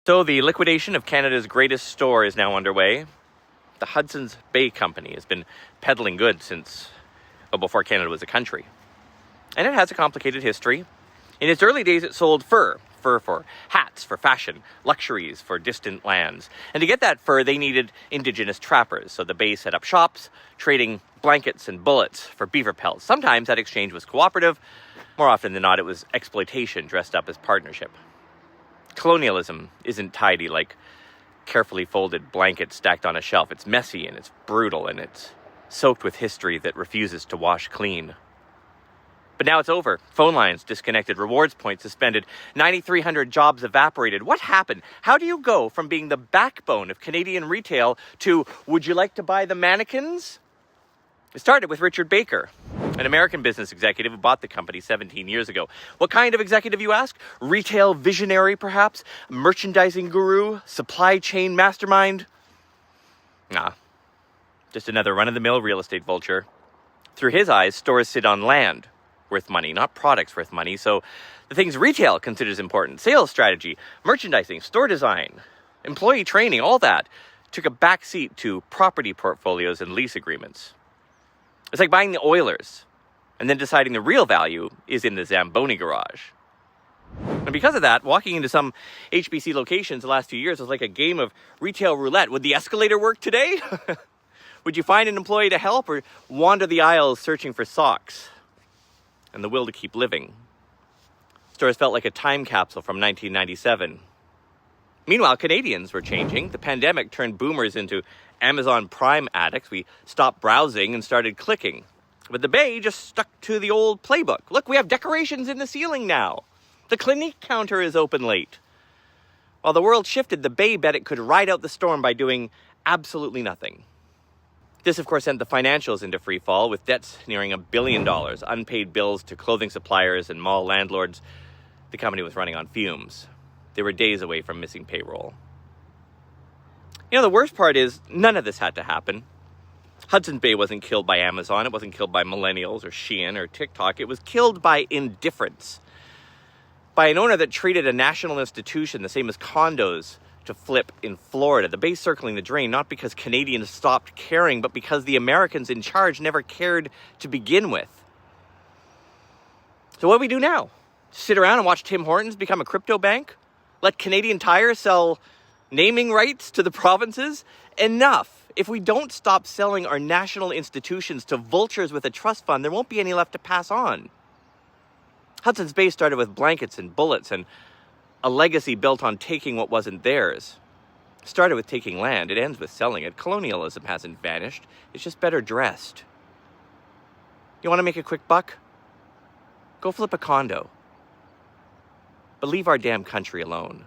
So the liquidation of Canada's greatest store is now underway. The Hudson's Bay Company has been peddling goods since, before Canada was a country. And it has a complicated history. In its early days, it sold fur for hats, for fashion, luxuries for distant lands. And to get that fur, they needed indigenous trappers. So the Bay set up shops, trading blankets and bullets for beaver pelts. Sometimes that exchange was cooperative. More often than not, it was exploitation dressed up as partnership. Colonialism isn't tidy like carefully folded blankets stacked on a shelf. It's messy and it's brutal and it's soaked with history that refuses to wash clean. But now it's over. Phone lines disconnected, rewards points suspended, 9,300 jobs evaporated. What happened? How do you go from being the backbone of Canadian retail to, would you like to buy the mannequins? It started with Richard Baker, an American business executive who bought the company 17 years ago. What kind of executive, you ask? Retail visionary, perhaps? Merchandising guru? Supply chain mastermind? Nah, just another run-of-the-mill real estate vulture. Through his eyes, stores sit on land worth money, not products worth money. So the things retail considers important, sales strategy, merchandising, store design, employee training, all that took a back seat to property portfolios and lease agreements. It's like buying the Oilers and then deciding the real value is in the Zamboni garage. And because of that, walking into some HBC locations the last few years was like a game of retail roulette. Would the escalator work today? Would you find an employee to help or wander the aisles searching for socks and the will to keep living? Stores felt like a time capsule from 1997. Meanwhile, Canadians were changing. The pandemic turned boomers into Amazon Prime addicts. We stopped browsing and started clicking. But the Bay just stuck to the old playbook. Look, we have decorations in the ceiling now. The Clinique counter is open late. While the world shifted, the Bay bet it could ride out the storm by doing absolutely nothing. This, of course, sent the financials into free fall, with debts nearing $1 billion, unpaid bills to clothing suppliers and mall landlords. The company was running on fumes. They were days away from missing payroll. You know, the worst part is none of this had to happen. Hudson's Bay wasn't killed by Amazon. It wasn't killed by millennials or Shein or TikTok. It was killed by indifference. By an owner that treated a national institution the same as condos to flip in Florida. The Bay circling the drain, not because Canadians stopped caring, but because the Americans in charge never cared to begin with. So what do we do now? Sit around and watch Tim Hortons become a crypto bank? Let Canadian Tire sell naming rights to the provinces? Enough. If we don't stop selling our national institutions to vultures with a trust fund, there won't be any left to pass on. Hudson's Bay started with blankets and bullets and a legacy built on taking what wasn't theirs. It started with taking land. It ends with selling it. Colonialism hasn't vanished. It's just better dressed. You want to make a quick buck? Go flip a condo. But leave our damn country alone.